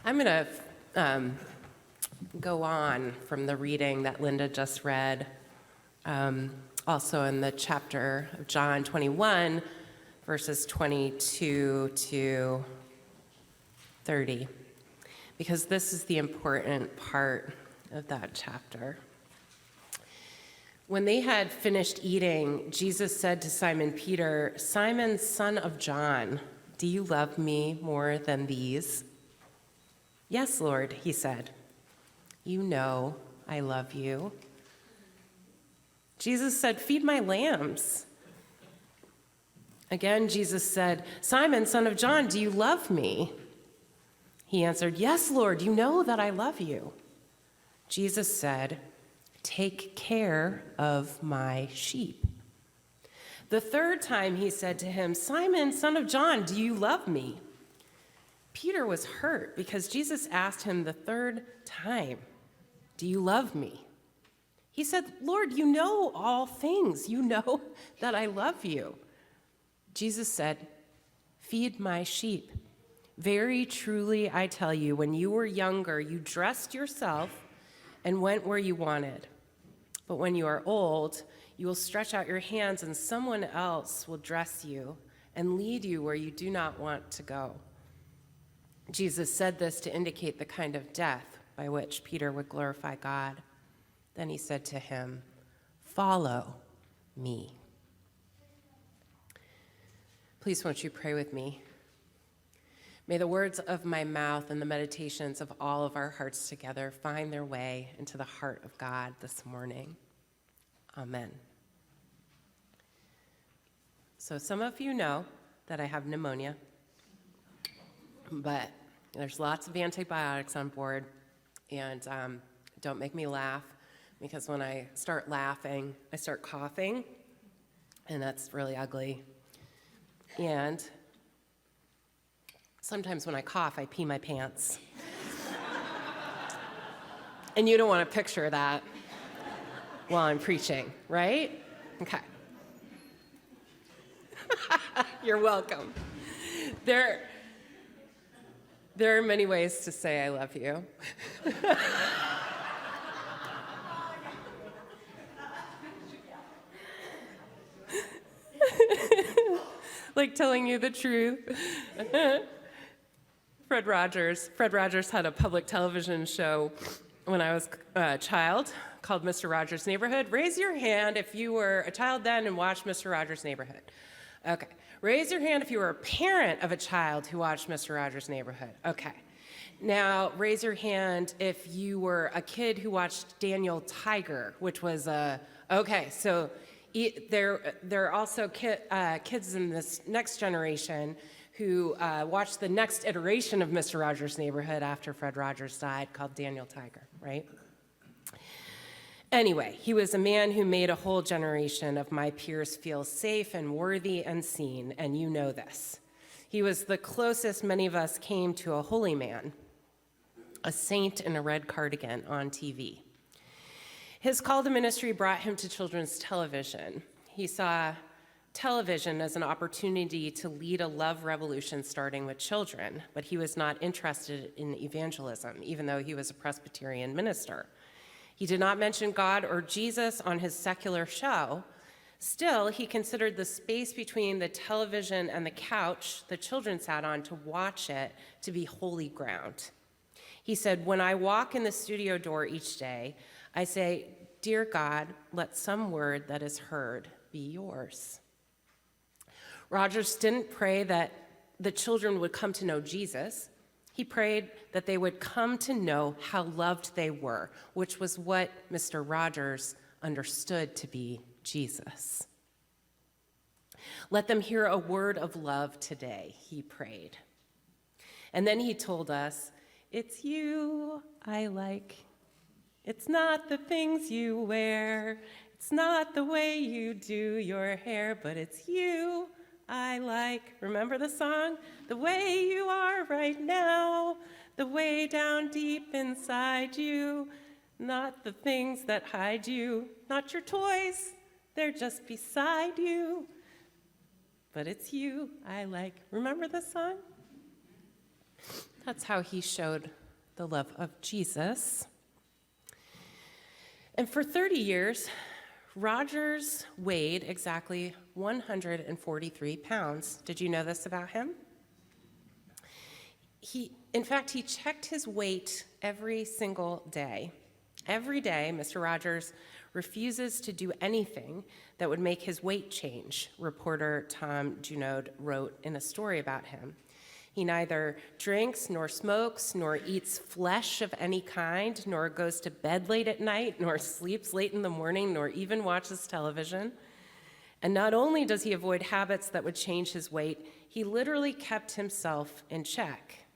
I'm going to go on from the reading that Linda just read, also in the chapter of John 21, verses 22 to 30, because this is the important part of that chapter. When they had finished eating, Jesus said to Simon Peter, "Simon, son of John, do you love me more than these?" "Yes, Lord," he said. "You know I love you." Jesus said, "Feed my lambs." Again, Jesus said, "Simon, son of John, do you love me?" He answered, "Yes, Lord, you know that I love you." Jesus said, "Take care of my sheep." The third time he said to him, "Simon, son of John, do you love me?" Peter was hurt because Jesus asked him the third time, "Do you love me?" He said, "Lord, you know all things. You know that I love you." Jesus said, "Feed my sheep. Very truly, I tell you, when you were younger, you dressed yourself and went where you wanted. But when you are old, you will stretch out your hands and someone else will dress you and lead you where you do not want to go." Jesus said this to indicate the kind of death by which Peter would glorify God. Then he said to him, "Follow me." Please won't you pray with me? May the words of my mouth and the meditations of all of our hearts together find their way into the heart of God this morning. Amen. So some of you know that I have pneumonia, but there's lots of antibiotics on board, and don't make me laugh, because when I start laughing, I start coughing, and that's really ugly. And sometimes when I cough, I pee my pants. And you don't want to picture that while I'm preaching, right? Okay. You're welcome. There are many ways to say I love you. Like telling you the truth. Fred Rogers had a public television show when I was a child called Mr. Rogers' Neighborhood. Raise your hand if you were a child then and watched Mr. Rogers' Neighborhood. Okay. Raise your hand if you were a parent of a child who watched Mr. Rogers' Neighborhood. Okay. Now, raise your hand if you were a kid who watched Daniel Tiger, which was okay, so there are also kids in this next generation who watched the next iteration of Mr. Rogers' Neighborhood after Fred Rogers died, called Daniel Tiger, right? Anyway, he was a man who made a whole generation of my peers feel safe and worthy and seen, and you know this. He was the closest many of us came to a holy man, a saint in a red cardigan on TV. His call to ministry brought him to children's television. He saw television as an opportunity to lead a love revolution starting with children, but he was not interested in evangelism, even though he was a Presbyterian minister. He did not mention God or Jesus on his secular show. Still, he considered the space between the television and the couch the children sat on to watch it to be holy ground. He said, "When I walk in the studio door each day, I say, 'Dear God, let some word that is heard be yours.'" Rogers didn't pray that the children would come to know Jesus. He prayed that they would come to know how loved they were, which was what Mr. Rogers understood to be Jesus. "Let them hear a word of love today," he prayed. And then he told us, "It's you I like. It's not the things you wear. It's not the way you do your hair, but it's you I like." Remember the song? "The way you are right now, the way down deep inside you, not the things that hide you, not your toys, they're just beside you, but it's you I like." Remember the song? That's how he showed the love of Jesus. And for 30 years, Rogers weighed exactly 143 pounds. Did you know this about him? In fact, he checked his weight every single day. Every day, Mr. Rogers refuses to do anything that would make his weight change, reporter Tom Junod wrote in a story about him. He neither drinks, nor smokes, nor eats flesh of any kind, nor goes to bed late at night, nor sleeps late in the morning, nor even watches television. And not only does he avoid habits that would change his weight, he literally kept himself in check.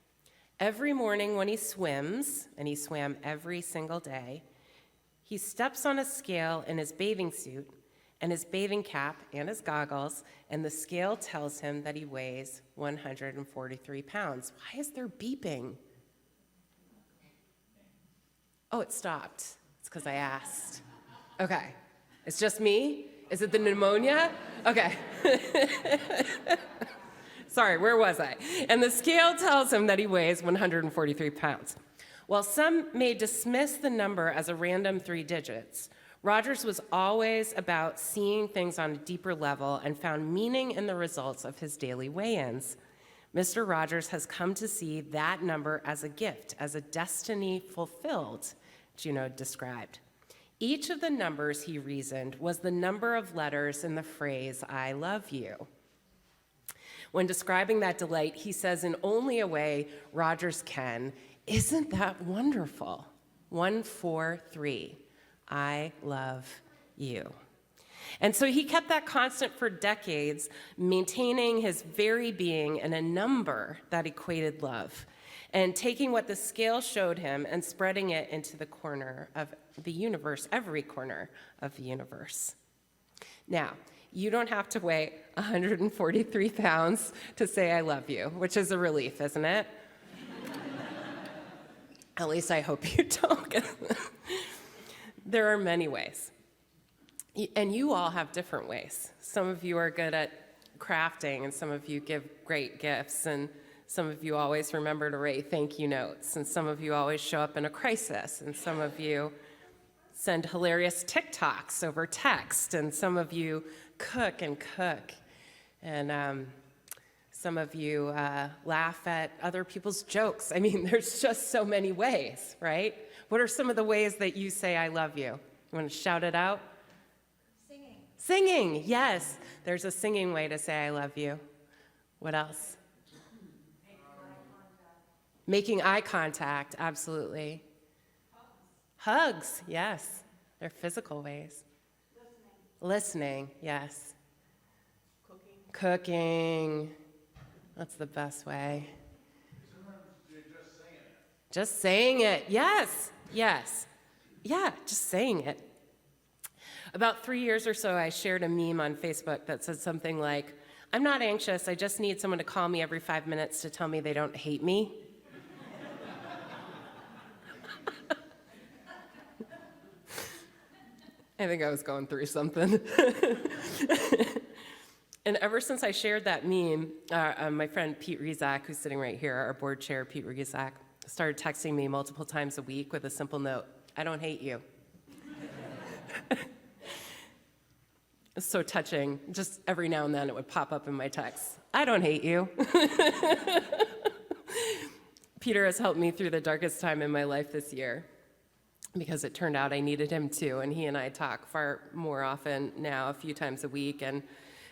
Every morning when he swims, and he swam every single day, he steps on a scale in his bathing suit and his bathing cap and his goggles, and the scale tells him that he weighs 143 pounds. Why is there beeping? Oh, it stopped. It's because I asked. Okay. It's just me? Is it the pneumonia? Okay. Sorry, where was I? And the scale tells him that he weighs 143 pounds. While some may dismiss the number as a random 3 digits, Rogers was always about seeing things on a deeper level and found meaning in the results of his daily weigh-ins. Mr. Rogers has come to see that number as a gift, as a destiny fulfilled, Junod described. Each of the numbers, he reasoned, was the number of letters in the phrase, "I love you." When describing that delight, he says in only a way Rogers can, "Isn't that wonderful? 143. I love you." And so he kept that constant for decades, maintaining his very being in a number that equated love, and taking what the scale showed him and spreading it into the corner of the universe, every corner of the universe. Now, you don't have to weigh 143 pounds to say I love you, which is a relief, isn't it? At least I hope you don't. There are many ways. And you all have different ways. Some of you are good at crafting, and some of you give great gifts, and some of you always remember to write thank you notes, and some of you always show up in a crisis, and some of you send hilarious TikToks over text, and some of you cook, and some of you laugh at other people's jokes. I mean, there's just so many ways, right? What are some of the ways that you say I love you? You want to shout it out? Singing, yes. There's a singing way to say I love you. What else? Making eye contact, absolutely. Hugs, yes. They're physical ways. Listening, yes. Cooking. That's the best way. Just saying it, yes. Yeah, just saying it. About 3 years or so, I shared a meme on Facebook that said something like, "I'm not anxious, I just need someone to call me every 5 minutes to tell me they don't hate me." I think I was going through something. And ever since I shared that meme, my friend Pete Rizak, who's sitting right here, our board chair, Pete Rizak, started texting me multiple times a week with a simple note, "I don't hate you." It's so touching. Just every now and then it would pop up in my texts. "I don't hate you." Peter has helped me through the darkest time in my life this year because it turned out I needed him too, and he and I talk far more often now, a few times a week, and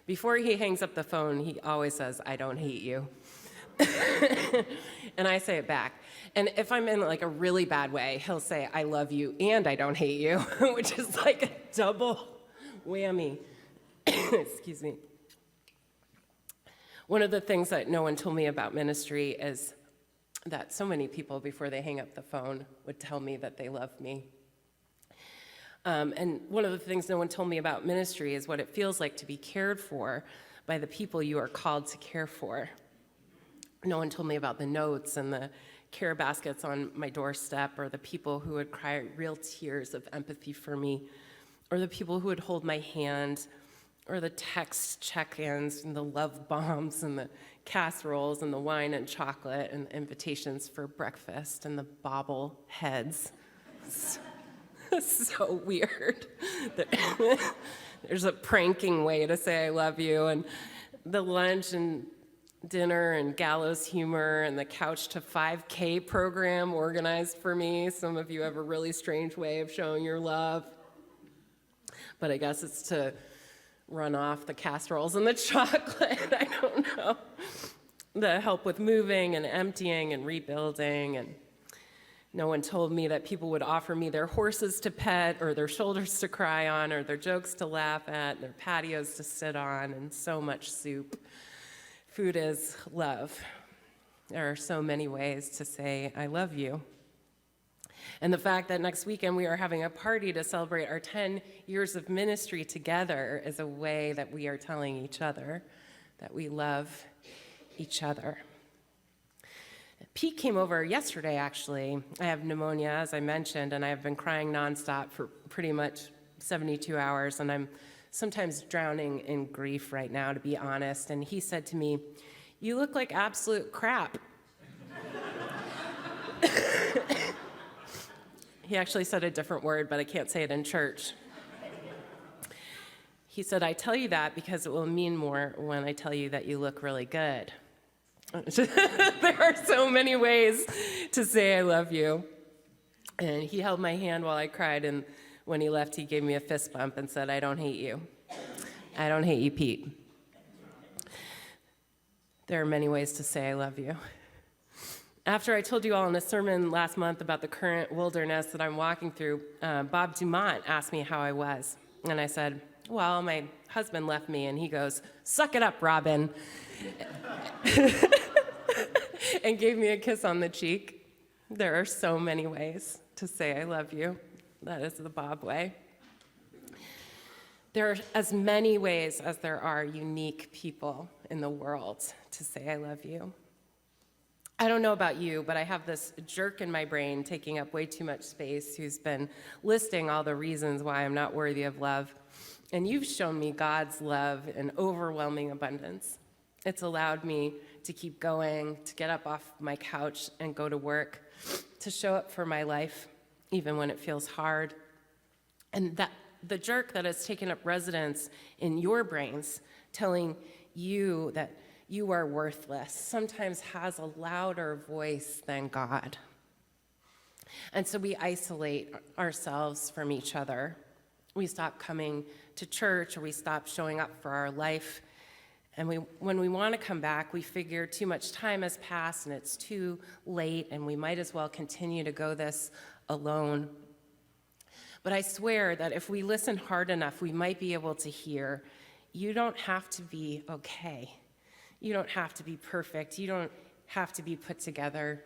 before he hangs up the phone, he always says, "I don't hate you." And I say it back. And if I'm in like a really bad way, he'll say, "I love you and I don't hate you," which is like a double whammy. Excuse me. One of the things that no one told me about ministry is that so many people, before they hang up the phone, would tell me that they love me. And one of the things no one told me about ministry is what it feels like to be cared for by the people you are called to care for. No one told me about the notes and the care baskets on my doorstep, or the people who would cry real tears of empathy for me, or the people who would hold my hand, or the text check-ins and the love bombs and the casseroles and the wine and chocolate and the invitations for breakfast and the bobble heads. So weird. There's a pranking way to say I love you, and the lunch and dinner and gallows humor and the couch to 5K program organized for me. Some of you have a really strange way of showing your love, but I guess it's to run off the casseroles and the chocolate. I don't know. The help with moving and emptying and rebuilding, and no one told me that people would offer me their horses to pet or their shoulders to cry on or their jokes to laugh at and their patios to sit on, and so much soup. Food is love. There are so many ways to say I love you. And the fact that next weekend we are having a party to celebrate our 10 years of ministry together is a way that we are telling each other that we love each other. Pete came over yesterday, actually. I have pneumonia, as I mentioned, and I have been crying nonstop for pretty much 72 hours, and I'm sometimes drowning in grief right now, to be honest. And he said to me, "You look like absolute crap." He actually said a different word, but I can't say it in church. He said, "I tell you that because it will mean more when I tell you that you look really good." There are so many ways to say I love you. And he held my hand while I cried, and when he left, he gave me a fist bump and said, "I don't hate you. I don't hate you, Pete." There are many ways to say I love you. After I told you all in a sermon last month about the current wilderness that I'm walking through, Bob Dumont asked me how I was. And I said, "Well, my husband left me," and he goes, "Suck it up, Robin," and gave me a kiss on the cheek. There are so many ways to say I love you. That is the Bob way. There are as many ways as there are unique people in the world to say I love you. I don't know about you, but I have this jerk in my brain taking up way too much space who's been listing all the reasons why I'm not worthy of love. And you've shown me God's love in overwhelming abundance. It's allowed me to keep going, to get up off my couch and go to work, to show up for my life, even when it feels hard. And that the jerk that has taken up residence in your brains, telling you that you are worthless, sometimes has a louder voice than God. And so we isolate ourselves from each other. We stop coming to church, or we stop showing up for our life. And when we want to come back, we figure too much time has passed and it's too late, and we might as well continue to go this alone. But I swear that if we listen hard enough, we might be able to hear, you don't have to be okay. You don't have to be perfect. You don't have to be put together.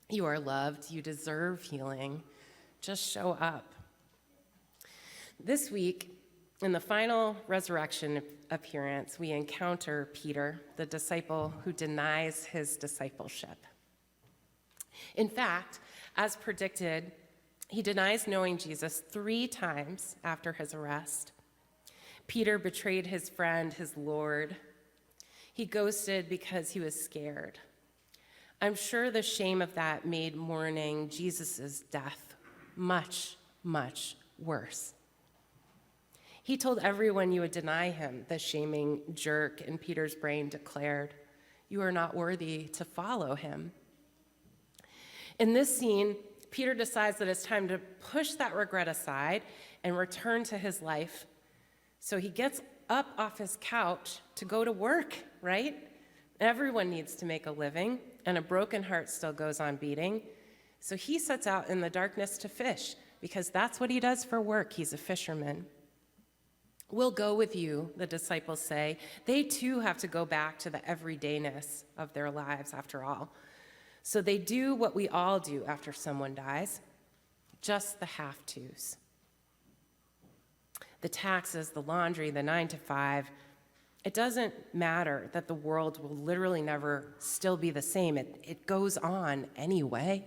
You are loved. You deserve healing. Just show up. This week, in the final resurrection appearance, we encounter Peter, the disciple who denies his discipleship. In fact, as predicted, he denies knowing Jesus 3 times after his arrest. Peter betrayed his friend, his Lord. He ghosted because he was scared. I'm sure the shame of that made mourning Jesus' death much, much worse. He told everyone you would deny him, the shaming jerk in Peter's brain declared. You are not worthy to follow him. In this scene, Peter decides that it's time to push that regret aside and return to his life. So he gets up off his couch to go to work, right? Everyone needs to make a living, and a broken heart still goes on beating. So he sets out in the darkness to fish, because that's what he does for work. He's a fisherman. We'll go with you, the disciples say. They too have to go back to the everydayness of their lives, after all. So they do what we all do after someone dies, just the have-tos. The taxes, the laundry, the 9 to 5. It doesn't matter that the world will literally never still be the same. It goes on anyway.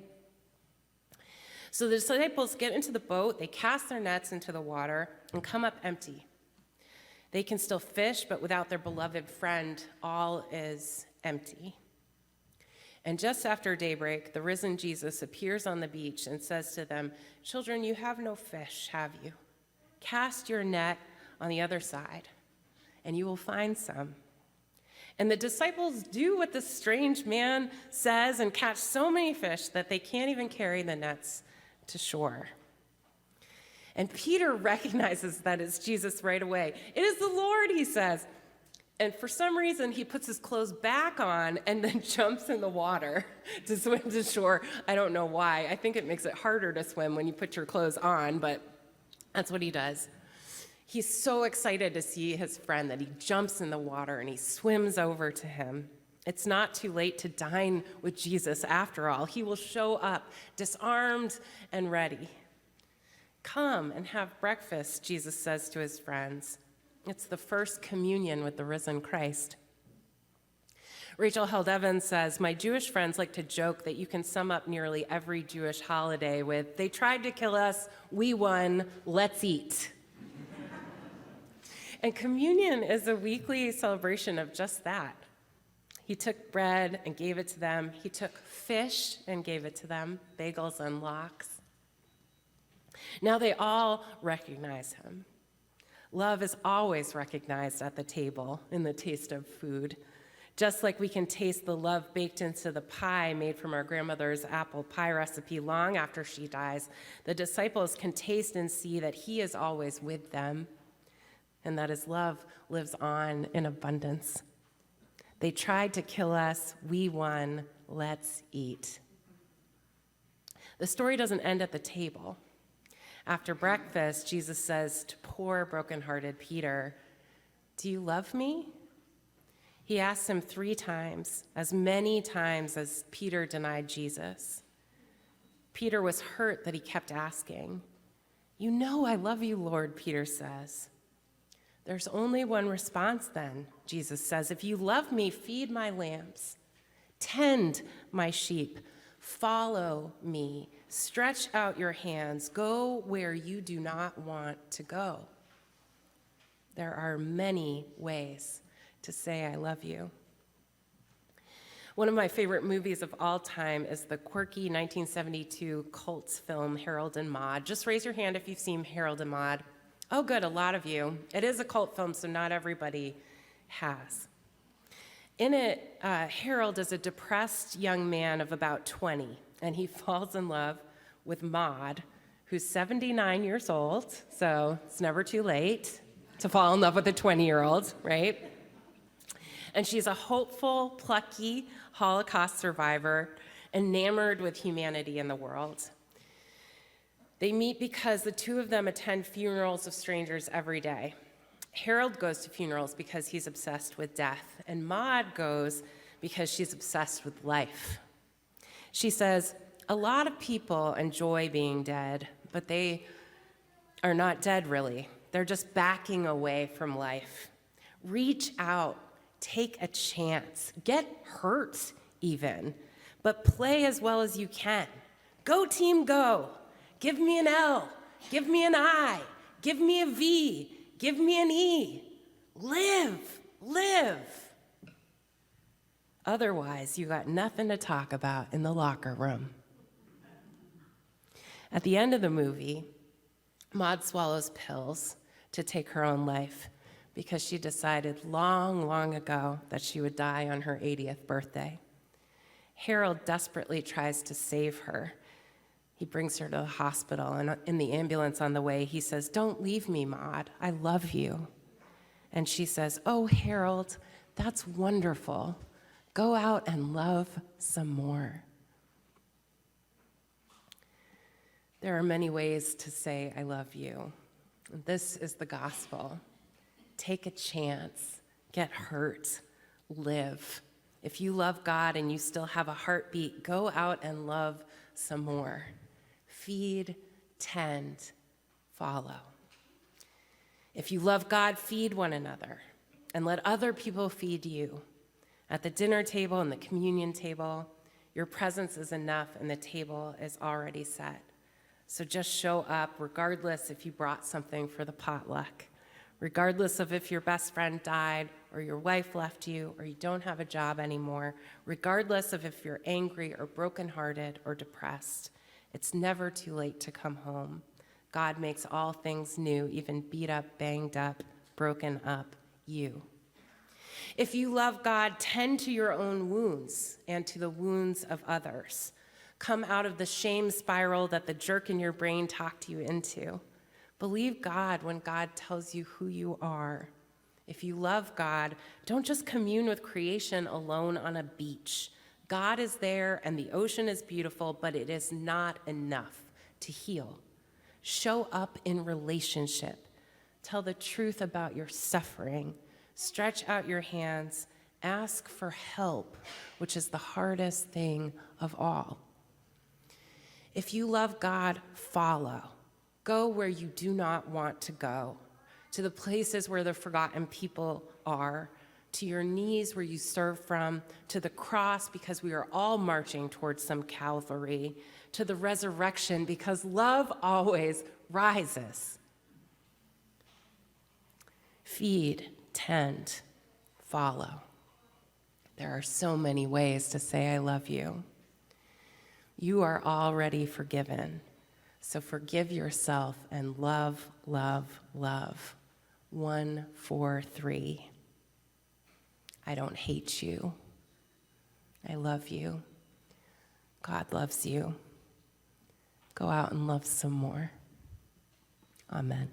So the disciples get into the boat, they cast their nets into the water, and come up empty. They can still fish, but without their beloved friend, all is empty. And just after daybreak, the risen Jesus appears on the beach and says to them, "Children, you have no fish, have you? Cast your net on the other side, and you will find some." And the disciples do what the strange man says and catch so many fish that they can't even carry the nets to shore. And Peter recognizes that it's Jesus right away. "It is the Lord," he says. And for some reason, he puts his clothes back on and then jumps in the water to swim to shore. I don't know why. I think it makes it harder to swim when you put your clothes on, but that's what he does. He's so excited to see his friend that he jumps in the water and he swims over to him. It's not too late to dine with Jesus after all. He will show up disarmed and ready. "Come and have breakfast," Jesus says to his friends. It's the first communion with the risen Christ. Rachel Held Evans says, "My Jewish friends like to joke that you can sum up nearly every Jewish holiday with, 'They tried to kill us, we won, let's eat.'" And communion is a weekly celebration of just that. He took bread and gave it to them. He took fish and gave it to them, bagels and lox. Now they all recognize him. Love is always recognized at the table in the taste of food. Just like we can taste the love baked into the pie made from our grandmother's apple pie recipe long after she dies, the disciples can taste and see that he is always with them and that his love lives on in abundance. They tried to kill us, we won, let's eat. The story doesn't end at the table. After breakfast, Jesus says to poor, broken-hearted Peter, "Do you love me?" He asks him 3 times, as many times as Peter denied Jesus. Peter was hurt that he kept asking. "You know I love you, Lord," Peter says. "There's only one response then," Jesus says. "If you love me, feed my lambs, tend my sheep, follow me. Stretch out your hands. Go where you do not want to go." There are many ways to say I love you. One of my favorite movies of all time is the quirky 1972 cult film Harold and Maude. Just raise your hand if you've seen Harold and Maude. Oh, good, a lot of you. It is a cult film, so not everybody has. In it, Harold is a depressed young man of about 20, and he falls in love with Maude, who's 79 years old, so it's never too late to fall in love with a 20-year-old, right? And she's a hopeful, plucky Holocaust survivor, enamored with humanity in the world. They meet because the two of them attend funerals of strangers every day. Harold goes to funerals because he's obsessed with death, and Maude goes because she's obsessed with life. She says, "A lot of people enjoy being dead, but they are not dead really. They're just backing away from life. Reach out, take a chance, get hurt even, but play as well as you can. Go team go. Give me an L, give me an I, give me a V, give me an E. Live, live. Otherwise, you got nothing to talk about in the locker room." At the end of the movie, Maude swallows pills to take her own life because she decided long, long ago that she would die on her 80th birthday. Harold desperately tries to save her. He brings her to the hospital, and in the ambulance on the way, he says, "Don't leave me, Maude. I love you." And she says, "Oh, Harold, that's wonderful. Go out and love some more." There are many ways to say I love you. This is the gospel. Take a chance, get hurt, live. If you love God and you still have a heartbeat, go out and love some more. Feed, tend, follow. If you love God, feed one another and let other people feed you. At the dinner table and the communion table, your presence is enough and the table is already set. So just show up regardless if you brought something for the potluck. regardless of if your best friend died or your wife left you or you don't have a job anymore, regardless of if you're angry or brokenhearted or depressed, it's never too late to come home. God makes all things new, even beat up, banged up, broken up you. If you love God, tend to your own wounds and to the wounds of others. Come out of the shame spiral that the jerk in your brain talked you into. Believe God when God tells you who you are. If you love God, don't just commune with creation alone on a beach. God is there and the ocean is beautiful, but it is not enough to heal. Show up in relationship. Tell the truth about your suffering. Stretch out your hands. Ask for help, which is the hardest thing of all. If you love God, follow. Go where you do not want to go, to the places where the forgotten people are, to your knees where you serve from, to the cross because we are all marching towards some Calvary, to the resurrection because love always rises. Feed, tend, follow. There are so many ways to say I love you. You are already forgiven. So forgive yourself and love, love, love. 1, 4, 3. I don't hate you. I love you. God loves you. Go out and love some more. Amen.